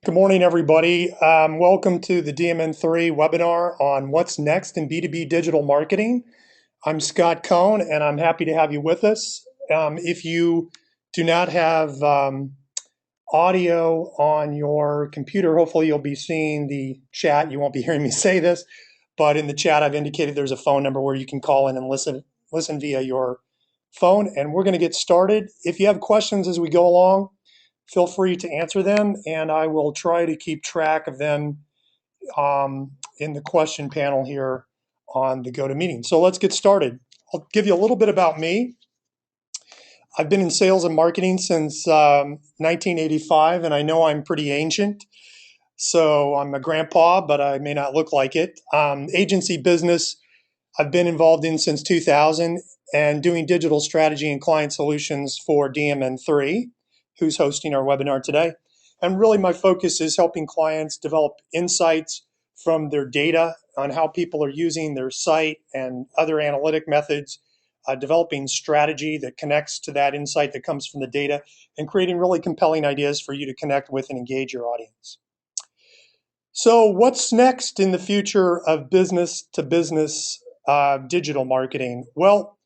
Good morning, everybody. Welcome to the DMN3 webinar on what's next in B2B digital marketing. I'm Scott Cohn, and I'm happy to have you with us. If you do not have audio on your computer, hopefully you'll be seeing the chat. You won't be hearing me say this, but in the chat, I've indicated there's a phone number where you can call in and listen via your phone, and we're going to get started. If you have questions as we go along, feel free to answer them, and I will try to keep track of them in the question panel here on the GoToMeeting. So let's get started. I'll give you a little bit about me. I've been in sales and marketing since 1985, and I know I'm pretty ancient. So I'm a grandpa, but I may not look like it. Agency business, I've been involved in since 2000 and doing digital strategy and client solutions for DMN3, who's hosting our webinar today. And really my focus is helping clients develop insights from their data on how people are using their site and other analytic methods, developing strategy that connects to that insight that comes from the data, and creating really compelling ideas for you to connect with and engage your audience. So what's next in the future of business to business digital marketing? Well,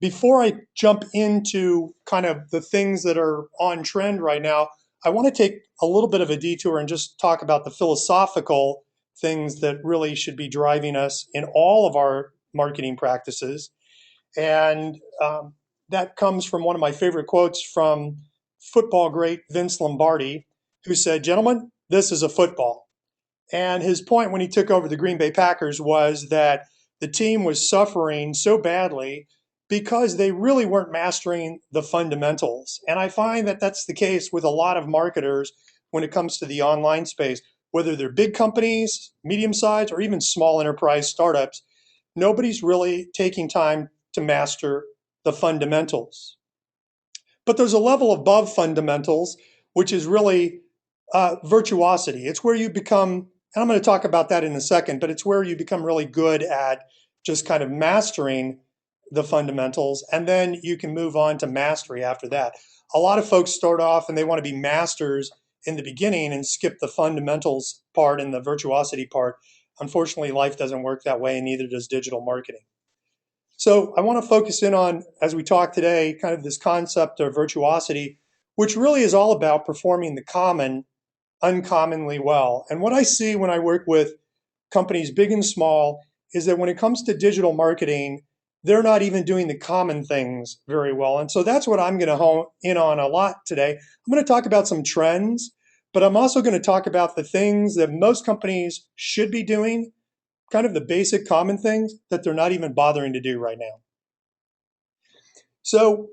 before I jump into kind of the things that are on trend right now, I want to take a little bit of a detour and just talk about the philosophical things that really should be driving us in all of our marketing practices. And that comes from one of my favorite quotes from football great Vince Lombardi, who said, "Gentlemen, this is a football." And his point when he took over the Green Bay Packers was that the team was suffering so badly because they really weren't mastering the fundamentals. And I find that that's the case with a lot of marketers when it comes to the online space, whether they're big companies, medium-sized, or even small enterprise startups. Nobody's really taking time to master the fundamentals. But there's a level above fundamentals, which is really virtuosity. It's where you become, and I'm going to talk about that in a second, but it's where you become really good at just kind of mastering the fundamentals, and then you can move on to mastery after that. A lot of folks start off and they want to be masters in the beginning and skip the fundamentals part and the virtuosity part. Unfortunately, life doesn't work that way, and neither does digital marketing. So I want to focus in on, as we talk today, kind of this concept of virtuosity, which really is all about performing the common uncommonly well. And what I see when I work with companies big and small is that when it comes to digital marketing, they're not even doing the common things very well. And so that's what I'm going to hone in on a lot today. I'm going to talk about some trends, but I'm also going to talk about the things that most companies should be doing, kind of the basic common things that they're not even bothering to do right now. So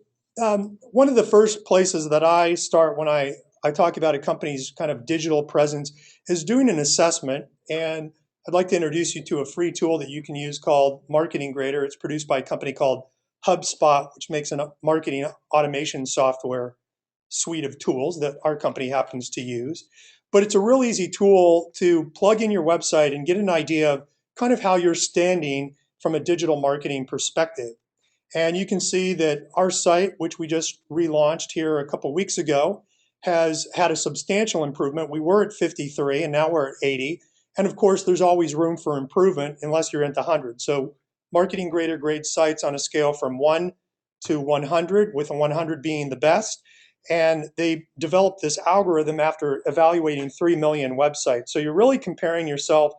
one of the first places that I start when I talk about a company's kind of digital presence is doing an assessment. And I'd like to introduce you to a free tool that you can use called Marketing Grader. It's produced by a company called HubSpot, which makes a marketing automation software suite of tools that our company happens to use. But it's a real easy tool to plug in your website and get an idea of kind of how you're standing from a digital marketing perspective. And you can see that our site, which we just relaunched here a couple weeks ago, has had a substantial improvement. We were at 53 and now we're at 80. And of course, there's always room for improvement unless you're into 100. So Marketing Grader grades sites on a scale from 1 to 100, with a 100 being the best. And they developed this algorithm after evaluating 3 million websites. So you're really comparing yourself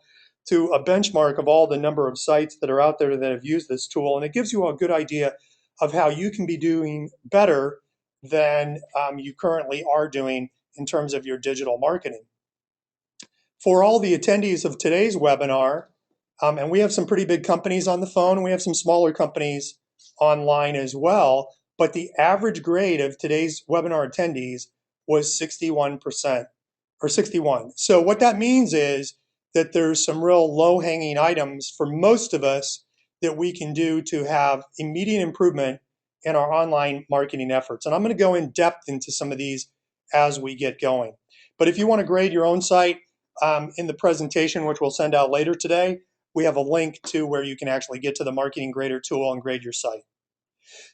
to a benchmark of all the number of sites that are out there that have used this tool. And it gives you a good idea of how you can be doing better than you currently are doing in terms of your digital marketing. For all the attendees of today's webinar, and we have some pretty big companies on the phone, and we have some smaller companies online as well, but the average grade of today's webinar attendees was 61%, or 61. So what that means is that there's some real low-hanging items for most of us that we can do to have immediate improvement in our online marketing efforts. And I'm going to go in depth into some of these as we get going. But if you want to grade your own site, in the presentation, which we'll send out later today, we have a link to where you can actually get to the Marketing Grader tool and grade your site.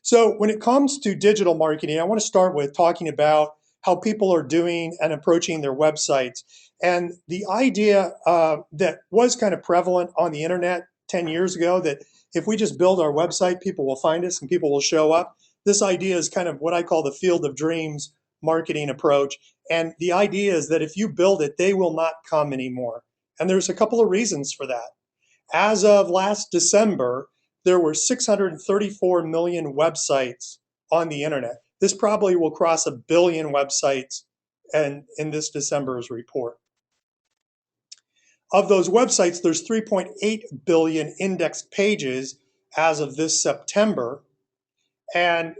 So when it comes to digital marketing, I want to start with talking about how people are doing and approaching their websites. And the idea that was kind of prevalent on the internet 10 years ago, that if we just build our website, people will find us and people will show up. This idea is kind of what I call the field of dreams marketing approach. And the idea is that if you build it, they will not come anymore. And there's a couple of reasons for that. As of last December, there were 634 million websites on the internet. This probably will cross 1 billion websites and in this December's report. Of those websites, there's 3.8 billion indexed pages as of this September. And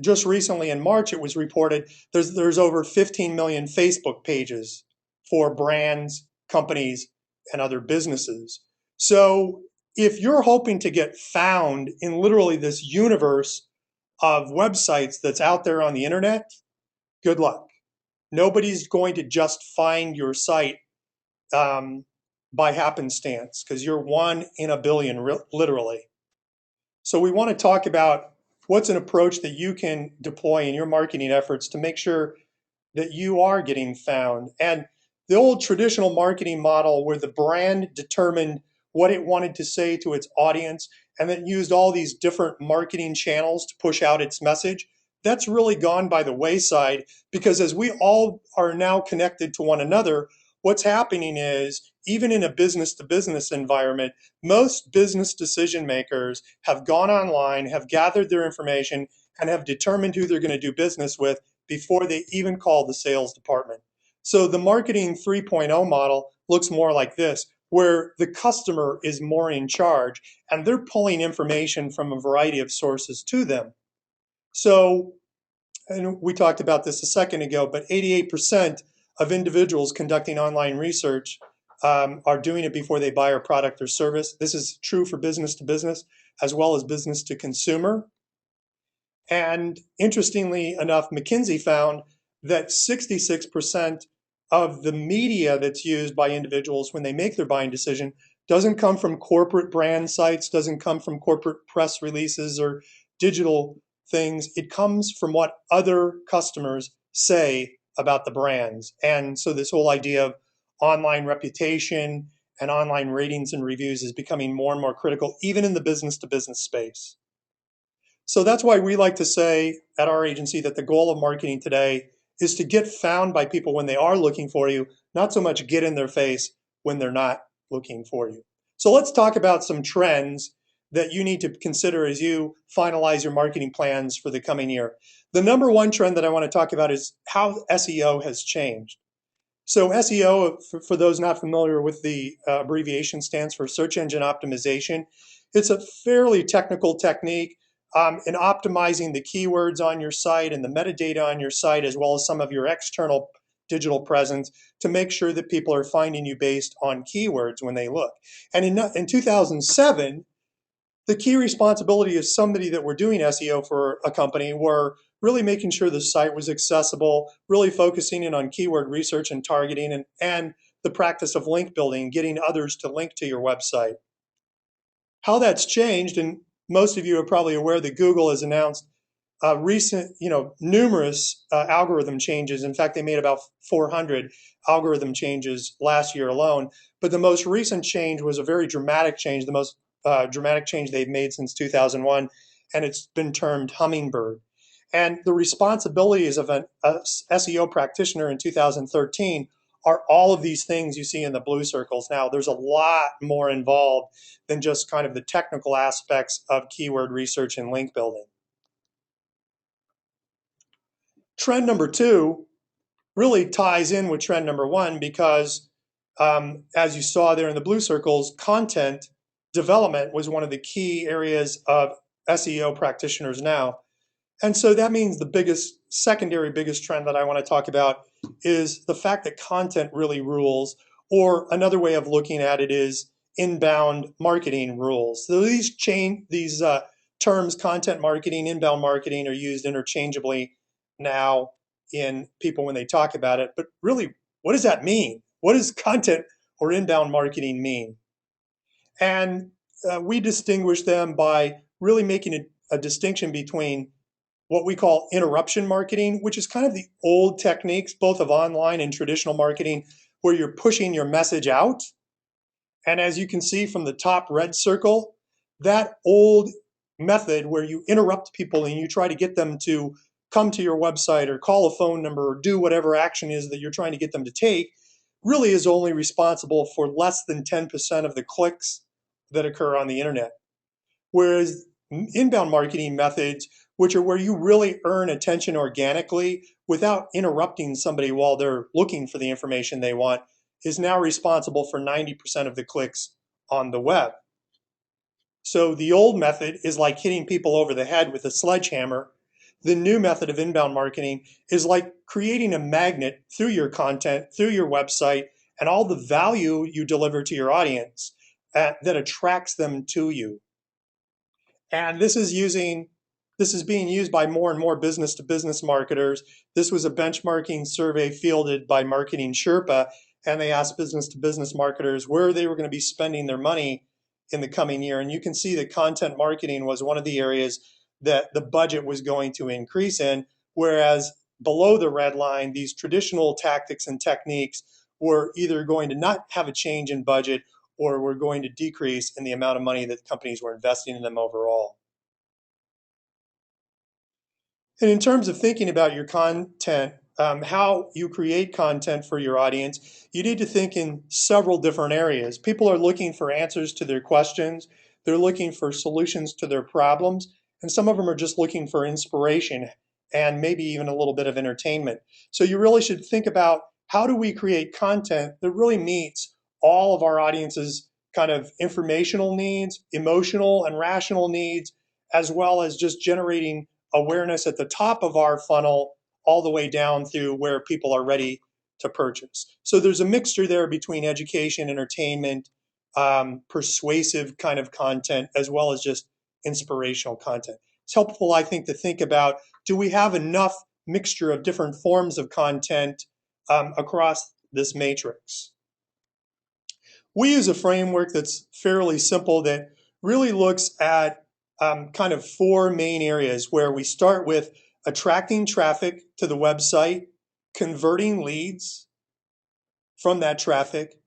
just recently in March, it was reported there's over 15 million Facebook pages for brands, companies, and other businesses. So if you're hoping to get found in literally this universe of websites that's out there on the internet, good luck. Nobody's going to just find your site by happenstance, because you're 1 in a billion, literally. So we want to talk about what's an approach that you can deploy in your marketing efforts to make sure that you are getting found. And the old traditional marketing model where the brand determined what it wanted to say to its audience and then used all these different marketing channels to push out its message, that's really gone by the wayside, because as we all are now connected to one another, what's happening is, even in a business-to-business environment, most business decision makers have gone online, have gathered their information, and have determined who they're going to do business with before they even call the sales department. So the marketing 3.0 model looks more like this, where the customer is more in charge and they're pulling information from a variety of sources to them. So, and we talked about this a second ago, but 88% of individuals conducting online research are doing it before they buy our product or service. This is true for business to business as well as business to consumer. And interestingly enough, McKinsey found that 66% of the media that's used by individuals when they make their buying decision doesn't come from corporate brand sites, doesn't come from corporate press releases or digital things. It comes from what other customers say about the brands. And so this whole idea of online reputation and online ratings and reviews is becoming more and more critical, even in the business to business space. So that's why we like to say at our agency that the goal of marketing today is to get found by people when they are looking for you, not so much get in their face when they're not looking for you. So let's talk about some trends that you need to consider as you finalize your marketing plans for the coming year. The number one trend that I want to talk about is how SEO has changed. So SEO, for those not familiar with the abbreviation, stands for search engine optimization. It's a fairly technical technique in optimizing the keywords on your site and the metadata on your site, as well as some of your external digital presence, to make sure that people are finding you based on keywords when they look. And in 2007, the key responsibility of somebody that were doing SEO for a company were really making sure the site was accessible, really focusing in on keyword research and targeting, and the practice of link building, getting others to link to your website. How that's changed, and most of you are probably aware that Google has announced numerous algorithm changes. In fact, they made about 400 algorithm changes last year alone. But the most recent change was a very dramatic change, the most dramatic change they've made since 2001, and it's been termed Hummingbird. And the responsibilities of an SEO practitioner in 2013 are all of these things you see in the blue circles. Now, there's a lot more involved than just kind of the technical aspects of keyword research and link building. Trend number two really ties in with trend number one because, as you saw there in the blue circles, content development was one of the key areas of SEO practitioners now. And so that means the secondary biggest trend that I want to talk about is the fact that content really rules, or another way of looking at it is inbound marketing rules. So these terms, content marketing, inbound marketing, are used interchangeably now in people when they talk about it. But really, what does that mean? What does content or inbound marketing mean? And we distinguish them by really making a distinction between what we call interruption marketing, which is kind of the old techniques, both of online and traditional marketing, where you're pushing your message out. And as you can see from the top red circle, that old method where you interrupt people and you try to get them to come to your website or call a phone number or do whatever action is that you're trying to get them to take really is only responsible for less than 10% of the clicks that occur on the internet. Whereas inbound marketing methods, which are where you really earn attention organically without interrupting somebody while they're looking for the information they want, is now responsible for 90% of the clicks on the web. So the old method is like hitting people over the head with a sledgehammer. The new method of inbound marketing is like creating a magnet through your content, through your website, and all the value you deliver to your audience that attracts them to you. And this is being used by more and more business to business marketers. This was a benchmarking survey fielded by Marketing Sherpa, and they asked business to business marketers where they were going to be spending their money in the coming year. And you can see that content marketing was one of the areas that the budget was going to increase in, whereas below the red line, these traditional tactics and techniques were either going to not have a change in budget or were going to decrease in the amount of money that companies were investing in them overall. And in terms of thinking about your content, how you create content for your audience, you need to think in several different areas. People are looking for answers to their questions. They're looking for solutions to their problems. And some of them are just looking for inspiration and maybe even a little bit of entertainment. So you really should think about how do we create content that really meets all of our audience's kind of informational needs, emotional and rational needs, as well as just generating awareness at the top of our funnel all the way down through where people are ready to purchase. So there's a mixture there between education, entertainment, persuasive kind of content, as well as just inspirational content. It's helpful, I think, to think about, do we have enough mixture of different forms of content across this matrix? We use a framework that's fairly simple that really looks at kind of four main areas where we start with attracting traffic to the website, converting leads from that traffic,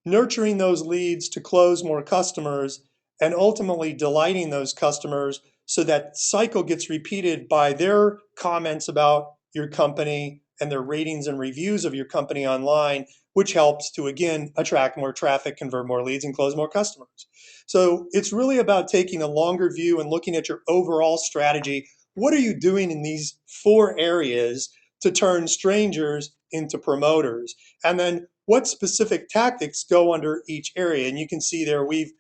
nurturing those leads to close more customers, and ultimately delighting those customers so that cycle gets repeated by their comments about your company and their ratings and reviews of your company online, which helps to, again, attract more traffic, convert more leads, and close more customers. So it's really about taking a longer view and looking at your overall strategy. What are you doing in these four areas to turn strangers into promoters? And then what specific tactics go under each area? And you can see there we've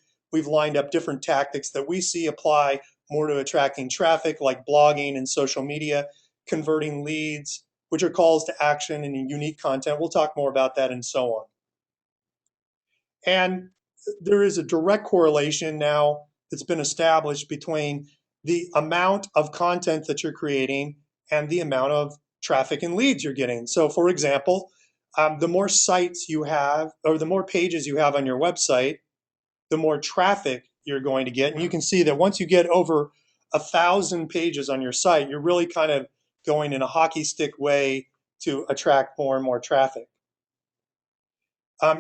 lined up different tactics that we see apply more to attracting traffic, like blogging and social media, converting leads, which are calls to action and unique content. We'll talk more about that and so on. And there is a direct correlation now that's been established between the amount of content that you're creating and the amount of traffic and leads you're getting. So for example, the more sites you have, or the more pages you have on your website, the more traffic you're going to get. And you can see that once you get over 1,000 pages on your site, you're really kind of going in a hockey stick way to attract more and more traffic.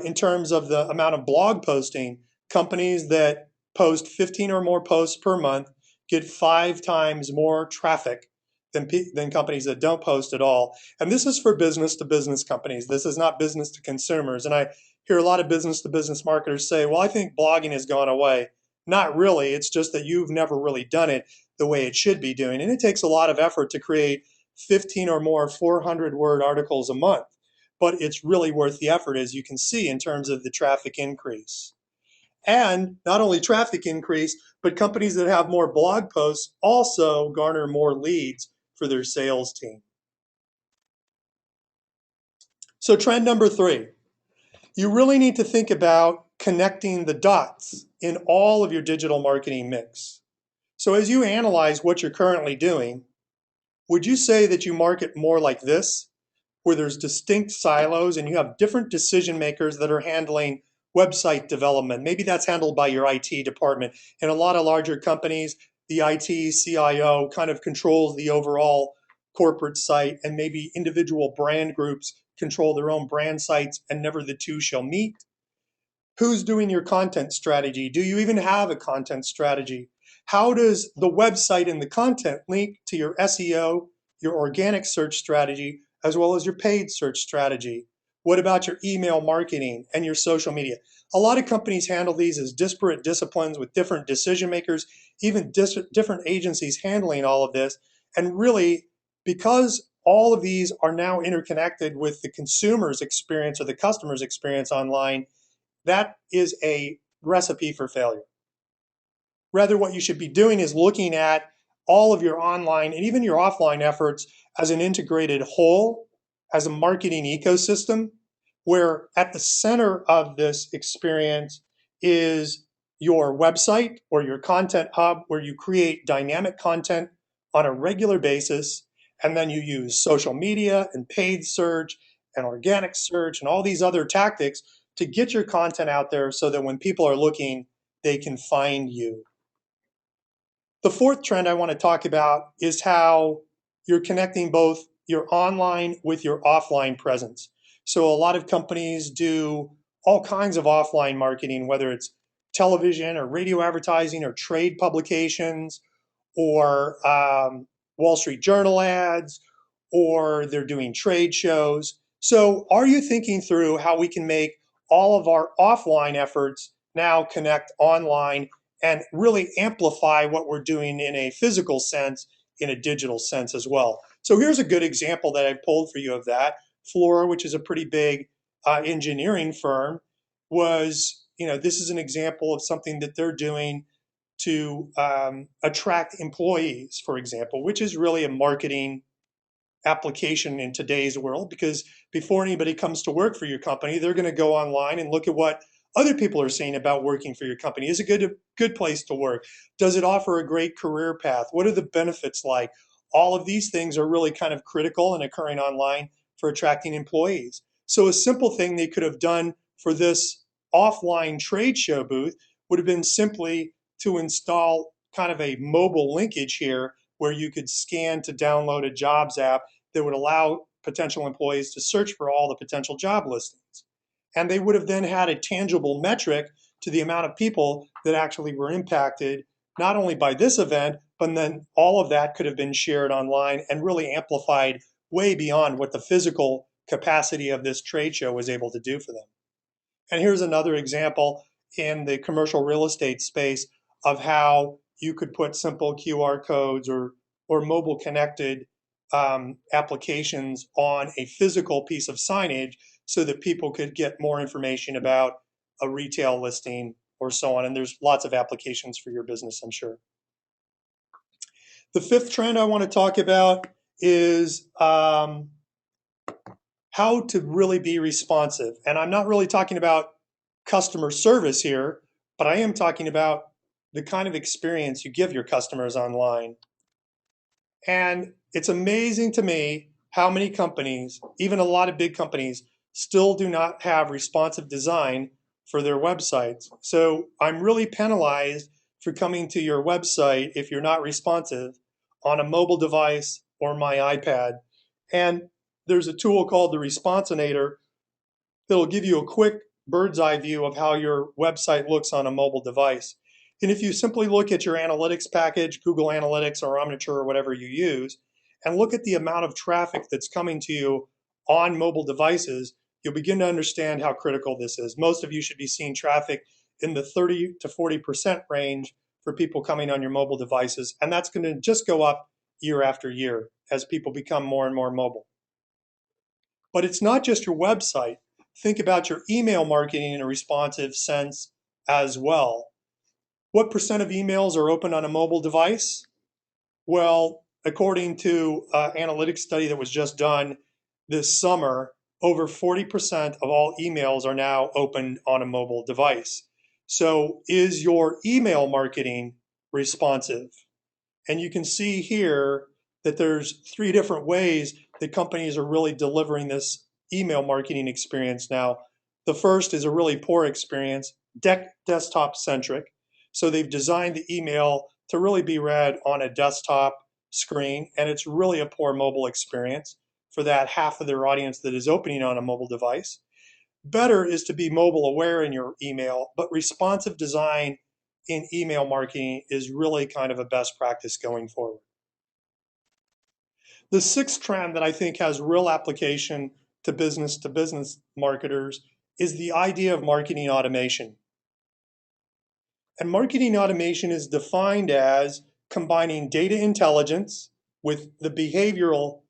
In terms of the amount of blog posting, companies that post 15 or more posts per month get 5 times more traffic than companies that don't post at all. And this is for business to business companies. This is not business to consumers. And I hear a lot of business to business marketers say, well, I think blogging has gone away. Not really. It's just that you've never really done it the way it should be doing. And it takes a lot of effort to create 15 or more 400-word articles a month. But it's really worth the effort, as you can see, in terms of the traffic increase. And not only traffic increase, but companies that have more blog posts also garner more leads for their sales team. So trend number 3, you really need to think about connecting the dots in all of your digital marketing mix. So as you analyze what you're currently doing, would you say that you market more like this, where there's distinct silos and you have different decision makers that are handling website development? Maybe that's handled by your IT department. In a lot of larger companies, the IT CIO kind of controls the overall corporate site, and maybe individual brand groups control their own brand sites, and never the two shall meet. Who's doing your content strategy? Do you even have a content strategy? How does the website and the content link to your SEO, your organic search strategy, as well as your paid search strategy? What about your email marketing and your social media? A lot of companies handle these as disparate disciplines with different decision makers, even different agencies handling all of this. And really, because all of these are now interconnected with the consumer's experience or the customer's experience online, that is a recipe for failure. Rather, what you should be doing is looking at all of your online and even your offline efforts as an integrated whole, as a marketing ecosystem, where at the center of this experience is your website or your content hub, where you create dynamic content on a regular basis, and then you use social media and paid search and organic search and all these other tactics to get your content out there so that when people are looking, they can find you. The fourth trend I want to talk about is how you're connecting both your online with your offline presence. So a lot of companies do all kinds of offline marketing, whether it's television or radio advertising or trade publications or Wall Street Journal ads, or they're doing trade shows. So are you thinking through how we can make all of our offline efforts now connect online and really amplify what we're doing in a physical sense, in a digital sense as well? So here's a good example that I pulled for you of that. Flora, which is a pretty big engineering firm, this is an example of something that they're doing to attract employees, for example, which is really a marketing application in today's world, because before anybody comes to work for your company, they're going to go online and look at what other people are saying about working for your company. Is it a good place to work? Does it offer a great career path? What are the benefits like? All of these things are really kind of critical and occurring online for attracting employees. So a simple thing they could have done for this offline trade show booth would have been simply to install kind of a mobile linkage here where you could scan to download a jobs app that would allow potential employees to search for all the potential job listings. And they would have then had a tangible metric to the amount of people that actually were impacted, not only by this event, but then all of that could have been shared online and really amplified way beyond what the physical capacity of this trade show was able to do for them. And here's another example in the commercial real estate space of how you could put simple QR codes or mobile connected applications on a physical piece of signage so that people could get more information about a retail listing or so on. And there's lots of applications for your business, I'm sure. The fifth trend I want to talk about is how to really be responsive. And I'm not really talking about customer service here, but I am talking about the kind of experience you give your customers online. And it's amazing to me how many companies, even a lot of big companies, still do not have responsive design for their websites. So I'm really penalized for coming to your website if you're not responsive on a mobile device or my iPad. And there's a tool called the Responsinator that'll give you a quick bird's eye view of how your website looks on a mobile device. And if you simply look at your analytics package, Google Analytics or Omniture or whatever you use, and look at the amount of traffic that's coming to you on mobile devices, you'll begin to understand how critical this is. Most of you should be seeing traffic in the 30 to 40% range for people coming on your mobile devices. And that's going to just go up year after year as people become more and more mobile. But it's not just your website. Think about your email marketing in a responsive sense as well. What percent of emails are opened on a mobile device? Well, according to an analytics study that was just done this summer, over 40% of all emails are now opened on a mobile device. So is your email marketing responsive? And you can see here that there's 3 different ways that companies are really delivering this email marketing experience now. The first is a really poor experience, desktop centric. So they've designed the email to really be read on a desktop screen, and it's really a poor mobile experience for that half of their audience that is opening on a mobile device. Better is to be mobile aware in your email, but responsive design in email marketing is really kind of a best practice going forward. The sixth trend that I think has real application to business marketers is the idea of marketing automation. And marketing automation is defined as combining data intelligence with the behavioral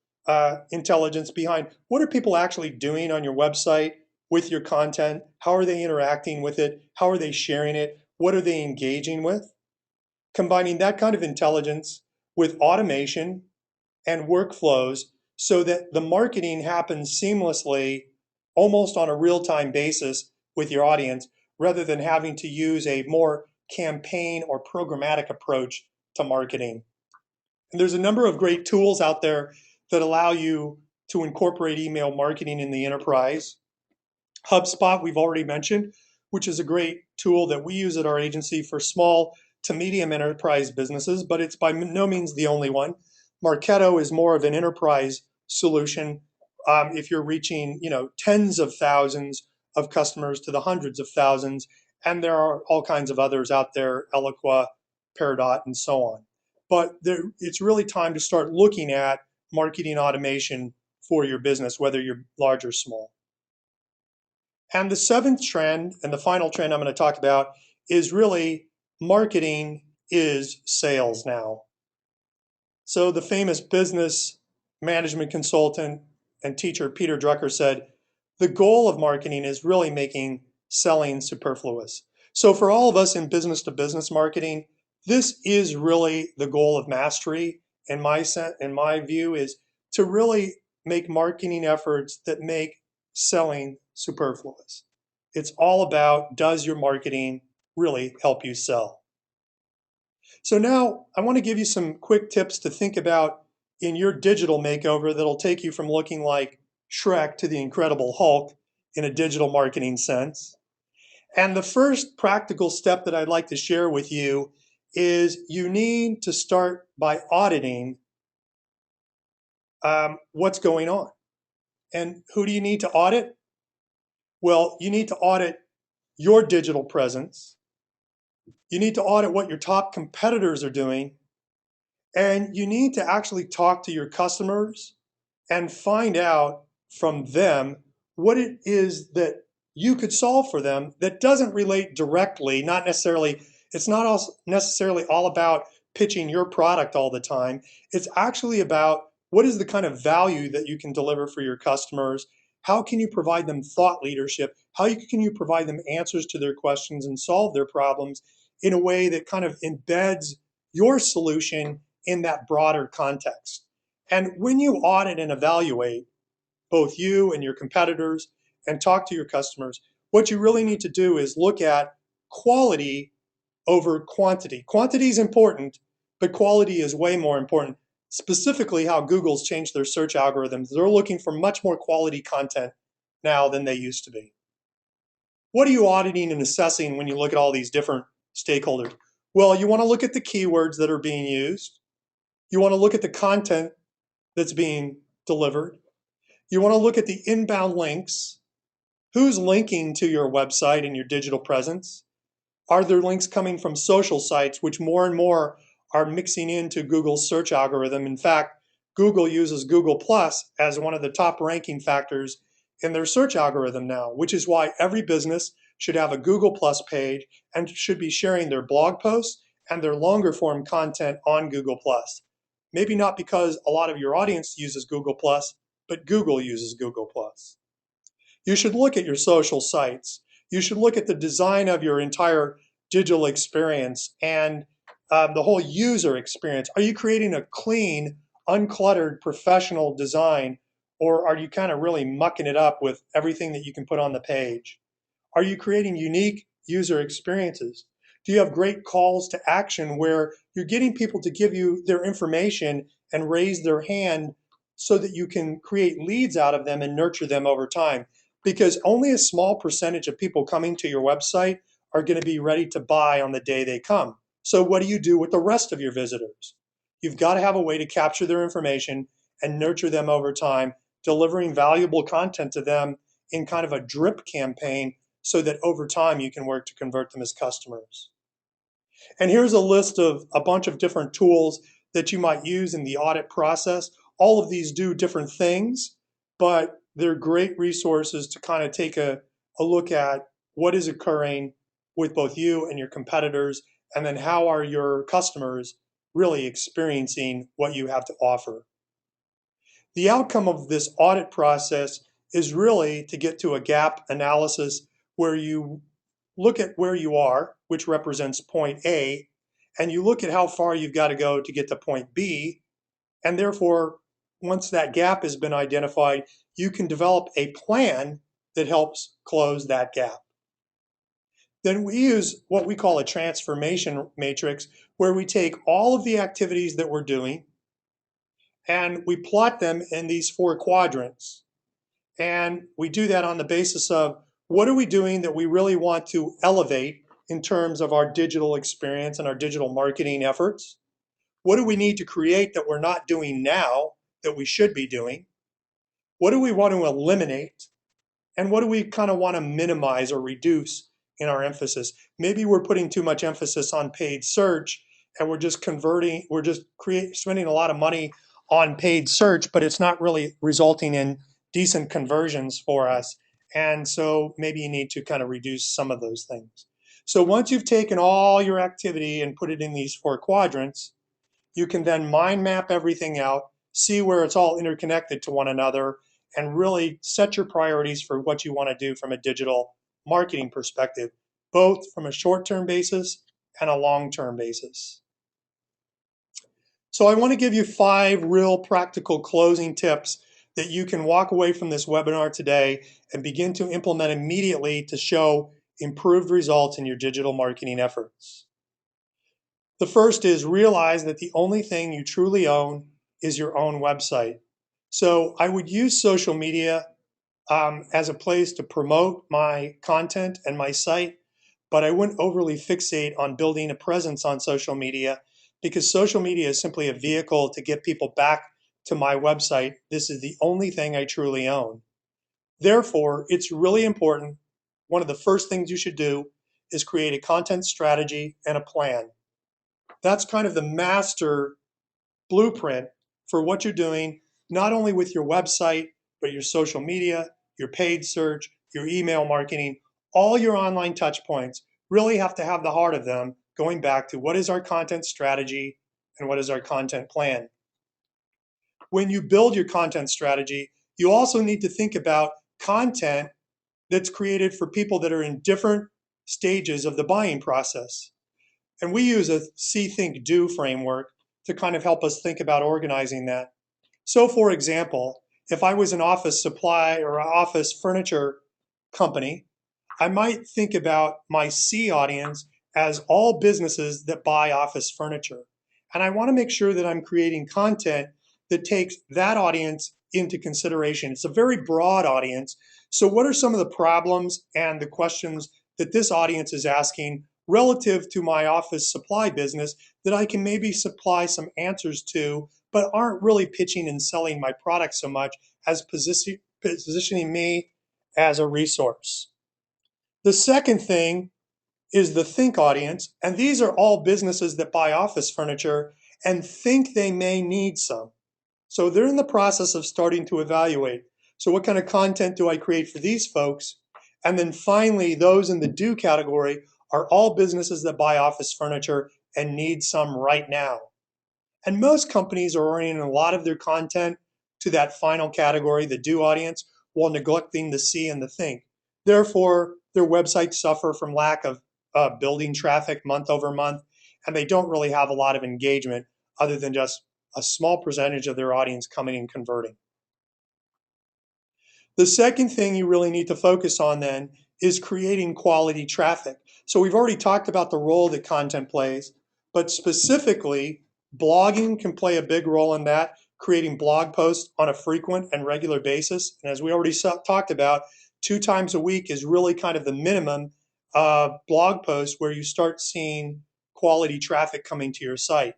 intelligence behind what are people actually doing on your website with your content? How are they interacting with it? How are they sharing it? What are they engaging with? Combining that kind of intelligence with automation and workflows so that the marketing happens seamlessly, almost on a real-time basis with your audience, rather than having to use a more campaign or programmatic approach to marketing. And there's a number of great tools out there that allow you to incorporate email marketing in the enterprise. HubSpot, we've already mentioned, which is a great tool that we use at our agency for small to medium enterprise businesses, but it's by no means the only one. Marketo is more of an enterprise solution. If you're reaching, tens of thousands of customers to the hundreds of thousands, and there are all kinds of others out there, Eloqua, Peridot, and so on. But it's really time to start looking at marketing automation for your business, whether you're large or small. And the seventh trend, and the final trend I'm going to talk about, is really marketing is sales now. So the famous business management consultant and teacher Peter Drucker said, the goal of marketing is really making selling superfluous. So for all of us in business to business marketing, this is really the goal of mastery. In my view, is to really make marketing efforts that make selling superfluous. It's all about, does your marketing really help you sell? So now I want to give you some quick tips to think about in your digital makeover that'll take you from looking like Shrek to the Incredible Hulk in a digital marketing sense. And the first practical step that I'd like to share with you is you need to start by auditing what's going on. And who do you need to audit? Well, you need to audit your digital presence. You need to audit what your top competitors are doing. And you need to actually talk to your customers and find out from them what it is that you could solve for them that doesn't relate directly, it's not necessarily all about pitching your product all the time. It's actually about what is the kind of value that you can deliver for your customers. How can you provide them thought leadership? How can you provide them answers to their questions and solve their problems in a way that kind of embeds your solution in that broader context? And when you audit and evaluate both you and your competitors and talk to your customers, what you really need to do is look at quality over quantity. Quantity is important, but quality is way more important. Specifically, how Google's changed their search algorithms. They're looking for much more quality content now than they used to be. What are you auditing and assessing when you look at all these different stakeholders? Well, you want to look at the keywords that are being used. You want to look at the content that's being delivered. You want to look at the inbound links. Who's linking to your website and your digital presence? Are there links coming from social sites, which more and more are mixing into Google's search algorithm? In fact, Google uses Google Plus as one of the top ranking factors in their search algorithm now, which is why every business should have a Google Plus page and should be sharing their blog posts and their longer form content on Google Plus. Maybe not because a lot of your audience uses Google Plus, but Google uses Google Plus. You should look at your social sites. You should look at the design of your entire digital experience and the whole user experience. Are you creating a clean, uncluttered, professional design, or are you kind of really mucking it up with everything that you can put on the page? Are you creating unique user experiences? Do you have great calls to action where you're getting people to give you their information and raise their hand so that you can create leads out of them and nurture them over time? Because only a small percentage of people coming to your website are going to be ready to buy on the day they come. So what do you do with the rest of your visitors? You've got to have a way to capture their information and nurture them over time, delivering valuable content to them in kind of a drip campaign so that over time you can work to convert them as customers. And here's a list of a bunch of different tools that you might use in the audit process. All of these do different things, but they're great resources to kind of take a look at what is occurring with both you and your competitors, and then how are your customers really experiencing what you have to offer. The outcome of this audit process is really to get to a gap analysis where you look at where you are, which represents point A, and you look at how far you've got to go to get to point B. And therefore, once that gap has been identified, you can develop a plan that helps close that gap. Then we use what we call a transformation matrix, where we take all of the activities that we're doing and we plot them in these 4 quadrants. And we do that on the basis of what are we doing that we really want to elevate in terms of our digital experience and our digital marketing efforts? What do we need to create that we're not doing now that we should be doing? What do we want to eliminate? And what do we kind of want to minimize or reduce in our emphasis? Maybe we're putting too much emphasis on paid search and we're just spending a lot of money on paid search, but it's not really resulting in decent conversions for us. And so maybe you need to kind of reduce some of those things. So once you've taken all your activity and put it in these 4 quadrants, you can then mind map everything out, see where it's all interconnected to one another, and really set your priorities for what you want to do from a digital marketing perspective, both from a short-term basis and a long-term basis. So I want to give you 5 real practical closing tips that you can walk away from this webinar today and begin to implement immediately to show improved results in your digital marketing efforts. The first is realize that the only thing you truly own is your own website. So I would use social media as a place to promote my content and my site, but I wouldn't overly fixate on building a presence on social media, because social media is simply a vehicle to get people back to my website. This is the only thing I truly own. Therefore, it's really important. One of the first things you should do is create a content strategy and a plan. That's kind of the master blueprint for what you're doing, not only with your website, but your social media, your paid search, your email marketing, all your online touch points really have to have the heart of them going back to what is our content strategy and what is our content plan. When you build your content strategy, you also need to think about content that's created for people that are in different stages of the buying process. And we use a see, think, do framework to kind of help us think about organizing that. So for example, if I was an office supply or office furniture company, I might think about my C audience as all businesses that buy office furniture. And I want to make sure that I'm creating content that takes that audience into consideration. It's a very broad audience. So what are some of the problems and the questions that this audience is asking relative to my office supply business that I can maybe supply some answers to, but aren't really pitching and selling my product so much as positioning me as a resource? The second thing is the think audience, and these are all businesses that buy office furniture and think they may need some. So they're in the process of starting to evaluate. So what kind of content do I create for these folks? And then finally, those in the do category are all businesses that buy office furniture and need some right now. And most companies are orienting a lot of their content to that final category, the do audience, while neglecting the see and the think. Therefore, their websites suffer from lack of building traffic month over month, and they don't really have a lot of engagement other than just a small percentage of their audience coming and converting. The second thing you really need to focus on then is creating quality traffic. So we've already talked about the role that content plays, but specifically, blogging can play a big role in that, creating blog posts on a frequent and regular basis. And as we already talked about, 2 times a week is really kind of the minimum blog post where you start seeing quality traffic coming to your site.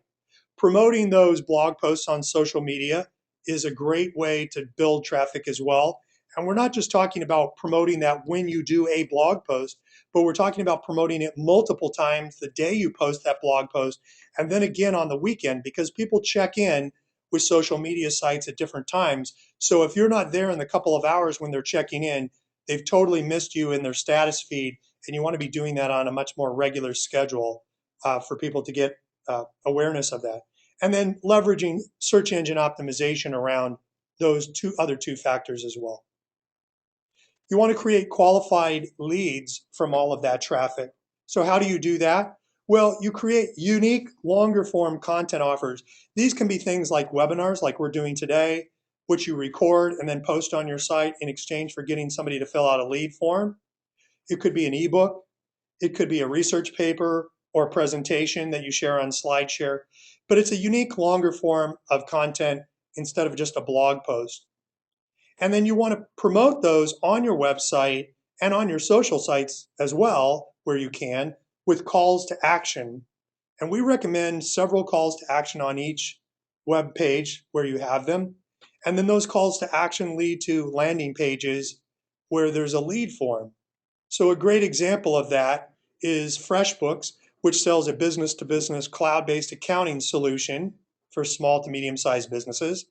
Promoting those blog posts on social media is a great way to build traffic as well. And we're not just talking about promoting that when you do a blog post, but we're talking about promoting it multiple times the day you post that blog post, and then again on the weekend, because people check in with social media sites at different times. So if you're not there in the couple of hours when they're checking in, they've totally missed you in their status feed, and you want to be doing that on a much more regular schedule for people to get awareness of that. And then leveraging search engine optimization around those other two factors as well. You want to create qualified leads from all of that traffic. So how do you do that? Well, you create unique, longer form content offers. These can be things like webinars, like we're doing today, which you record and then post on your site in exchange for getting somebody to fill out a lead form. It could be an ebook. It could be a research paper or a presentation that you share on SlideShare. But it's a unique, longer form of content instead of just a blog post. And then you want to promote those on your website and on your social sites as well, where you can, with calls to action. And we recommend several calls to action on each web page where you have them. And then those calls to action lead to landing pages where there's a lead form. So a great example of that is FreshBooks, which sells a business-to-business cloud-based accounting solution for small to medium-sized businesses.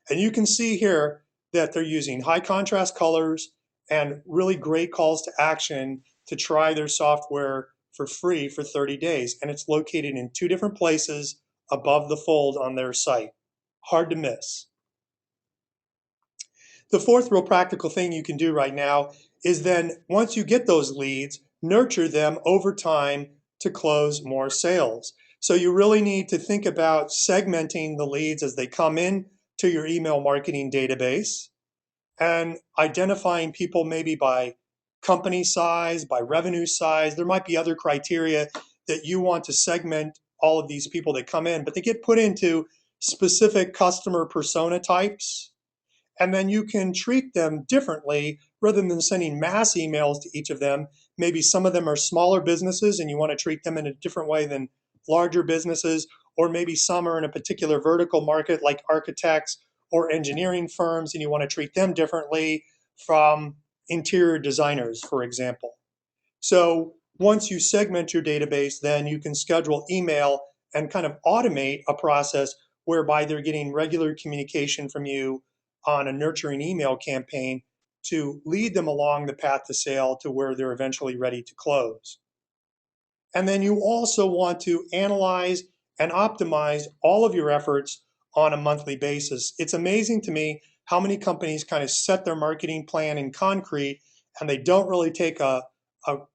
And you can see here that they're using high contrast colors and really great calls to action to try their software for free for 30 days. And it's located in two different places above the fold on their site. Hard to miss. The fourth real practical thing you can do right now is then, once you get those leads, nurture them over time to close more sales. So you really need to think about segmenting the leads as they come in to your email marketing database and identifying people maybe by company size, by revenue size. There might be other criteria that you want to segment all of these people that come in, but they get put into specific customer persona types. And then you can treat them differently rather than sending mass emails to each of them. Maybe some of them are smaller businesses and you want to treat them in a different way than larger businesses, or maybe some are in a particular vertical market like architects or engineering firms and you want to treat them differently from interior designers, for example. So once you segment your database, then you can schedule email and kind of automate a process whereby they're getting regular communication from you on a nurturing email campaign to lead them along the path to sale to where they're eventually ready to close. And then you also want to analyze and optimize all of your efforts on a monthly basis. It's amazing to me how many companies kind of set their marketing plan in concrete and they don't really take a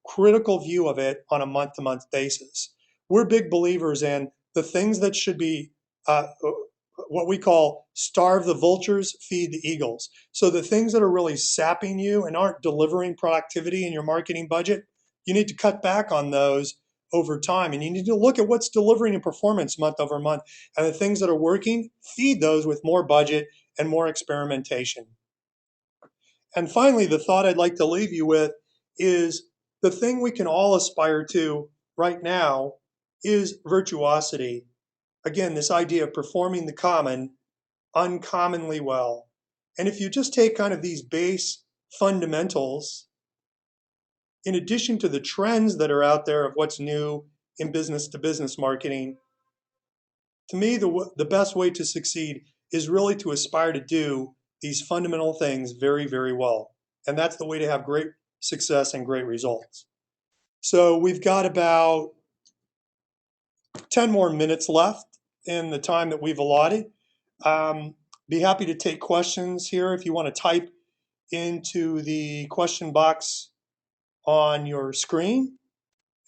critical view of it on a month-to-month basis. We're big believers in the things that should be what we call starve the vultures, feed the eagles. So the things that are really sapping you and aren't delivering productivity in your marketing budget, you need to cut back on those over time. And you need to look at what's delivering in performance month over month. And the things that are working, feed those with more budget and more experimentation. And finally, the thought I'd like to leave you with is the thing we can all aspire to right now is virtuosity. Again, this idea of performing the common uncommonly well. And if you just take kind of these base fundamentals, in addition to the trends that are out there of what's new in business to business marketing, to me, the best way to succeed is really to aspire to do these fundamental things very, very well. And that's the way to have great success and great results. So we've got about 10 more minutes left in the time that we've allotted. Be happy to take questions here if you want to type into the question box on your screen,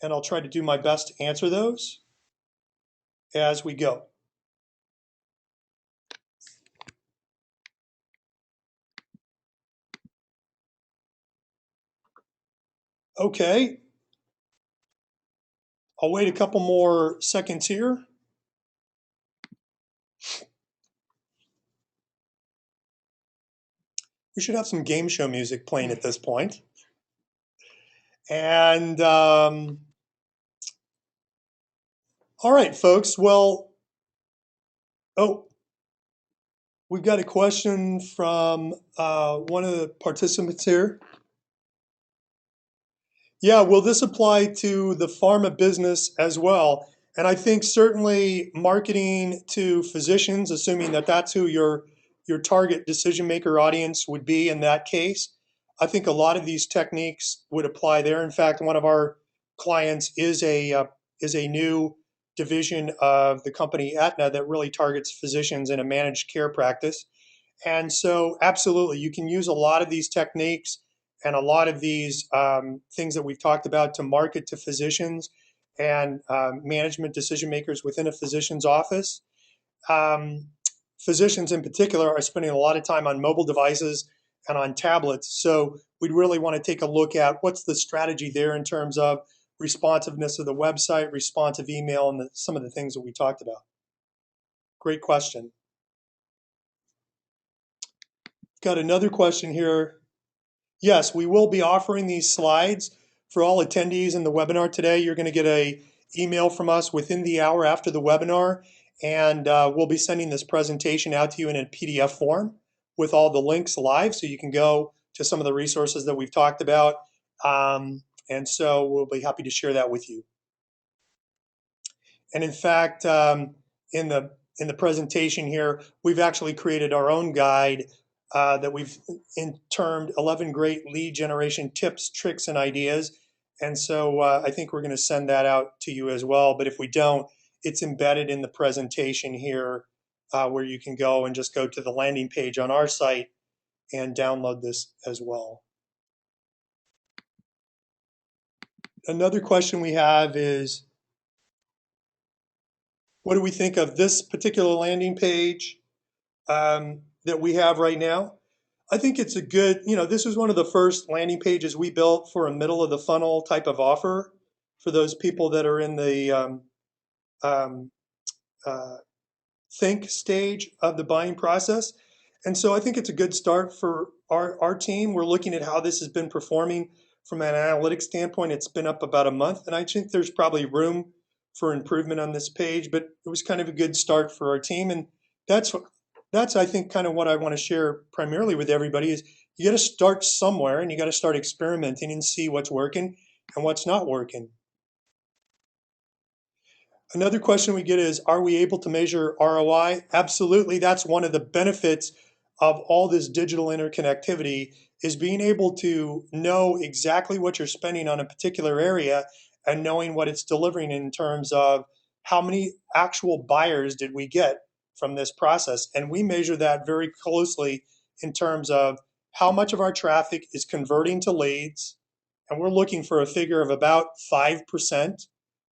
and I'll try to do my best to answer those as we go. Okay, I'll wait a couple more seconds here. We should have some game show music playing at this point. And All right, folks. Well, oh, we've got a question from one of the participants here. Yeah, will this apply to the pharma business as well? And I think certainly marketing to physicians, assuming that that's who your target decision maker audience would be in that case, I think a lot of these techniques would apply there. In fact, one of our clients is a new division of the company Aetna that really targets physicians in a managed care practice. And so, absolutely, you can use a lot of these techniques and a lot of these things that we've talked about to market to physicians and management decision makers within a physician's office. Um, Physicians, in particular, are spending a lot of time on mobile devices and on tablets. So, we'd really want to take a look at what's the strategy there in terms of responsiveness of the website, responsive email, and some of the things that we talked about. Great question. Got another question here. Yes, we will be offering these slides for all attendees in the webinar today. You're going to get a email from us within the hour after the webinar, and we'll be sending this presentation out to you in a PDF form with all the links live, so you can go to some of the resources that we've talked about. And so we'll be happy to share that with you. And in fact, in the in the presentation here, we've actually created our own guide that we've termed 11 great lead generation tips, tricks, and ideas. And so I think we're going to send that out to you as well. But if we don't, it's embedded in the presentation here where you can go and just go to the landing page on our site and download this as well. Another question we have is, what do we think of this particular landing page that we have right now? I think it's a good, this was one of the first landing pages we built for a middle of the funnel type of offer for those people that are in the um, uh, think stage of the buying process. And so I think it's a good start for our team. We're looking at how this has been performing from an analytics standpoint. It's been up about a month, and I think there's probably room for improvement on this page, but it was kind of a good start for our team. And that's I think kind of what I want to share primarily with everybody is you got to start somewhere and you got to start experimenting and see what's working and what's not working. Another question we get is, are we able to measure ROI? Absolutely. That's one of the benefits of all this digital interconnectivity is being able to know exactly what you're spending on a particular area and knowing what it's delivering in terms of how many actual buyers did we get from this process. And we measure that very closely in terms of how much of our traffic is converting to leads. And we're looking for a figure of about 5%,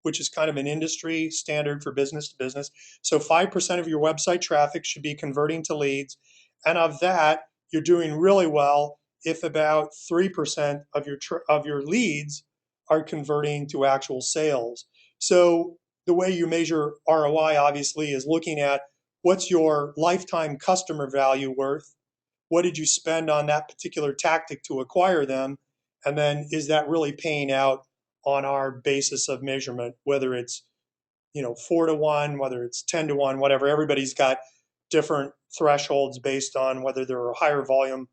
which is kind of an industry standard for business to business. So 5% of your website traffic should be converting to leads. And of that, you're doing really well if about 3% of your leads are converting to actual sales. So the way you measure ROI obviously is looking at what's your lifetime customer value worth? What did you spend on that particular tactic to acquire them? And then is that really paying out on our basis of measurement, whether it's 4-to-1, whether it's 10-to-1, whatever. Everybody's got different thresholds based on whether they're a higher volume,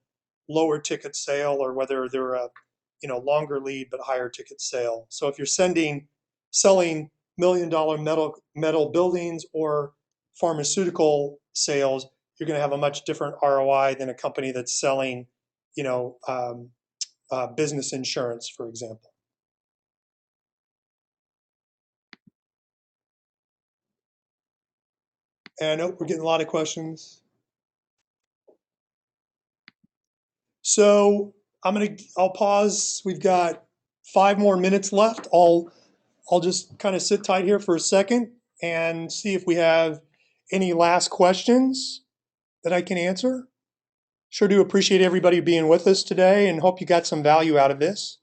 lower ticket sale, or whether they're a longer lead but higher ticket sale. So if you're selling $1 million metal buildings or pharmaceutical sales, you're going to have a much different ROI than a company that's selling, business insurance, for example. And I know we're getting a lot of questions. So I'll pause. We've got 5 more minutes left. I'll just kind of sit tight here for a second and see if we have any last questions that I can answer. Sure do appreciate everybody being with us today and hope you got some value out of this.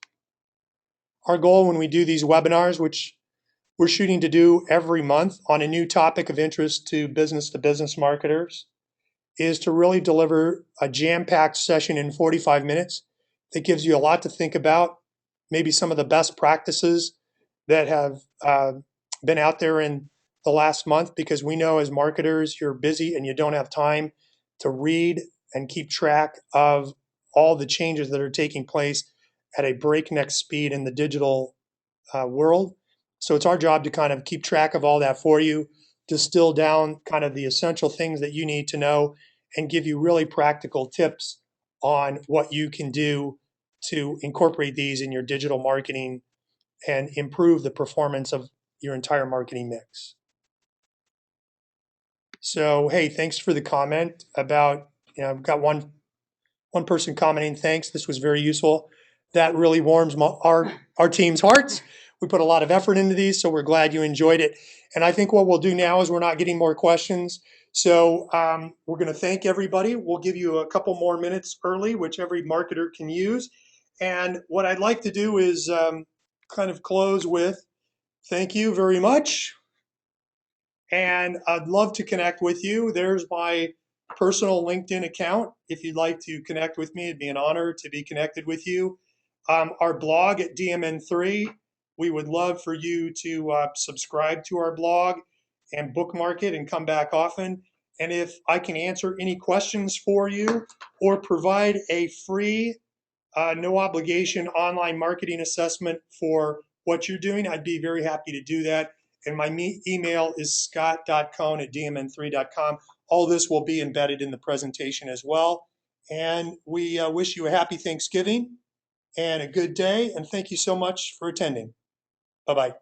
Our goal when we do these webinars, which we're shooting to do every month on a new topic of interest to business marketers, is to really deliver a jam-packed session in 45 minutes that gives you a lot to think about, maybe some of the best practices that have been out there in the last month, because we know as marketers you're busy and you don't have time to read and keep track of all the changes that are taking place at a breakneck speed in the digital world. So it's our job to kind of keep track of all that for you, distill down kind of the essential things that you need to know, and give you really practical tips on what you can do to incorporate these in your digital marketing and improve the performance of your entire marketing mix. So, hey, thanks for the comment about, I've got one person commenting, thanks, this was very useful. That really warms our team's hearts. We put a lot of effort into these, so we're glad you enjoyed it. And I think what we'll do now is we're not getting more questions. So we're going to thank everybody. We'll give you a couple more minutes early, which every marketer can use. And what I'd like to do is kind of close with thank you very much. And I'd love to connect with you. There's my personal LinkedIn account. If you'd like to connect with me, it'd be an honor to be connected with you. Our blog at DMN3, we would love for you to subscribe to our blog and bookmark it and come back often. And if I can answer any questions for you or provide a free, no obligation online marketing assessment for what you're doing, I'd be very happy to do that. And my email is scott.cohn@dmn3.com. All this will be embedded in the presentation as well. And we wish you a happy Thanksgiving and a good day. And thank you so much for attending. Bye-bye.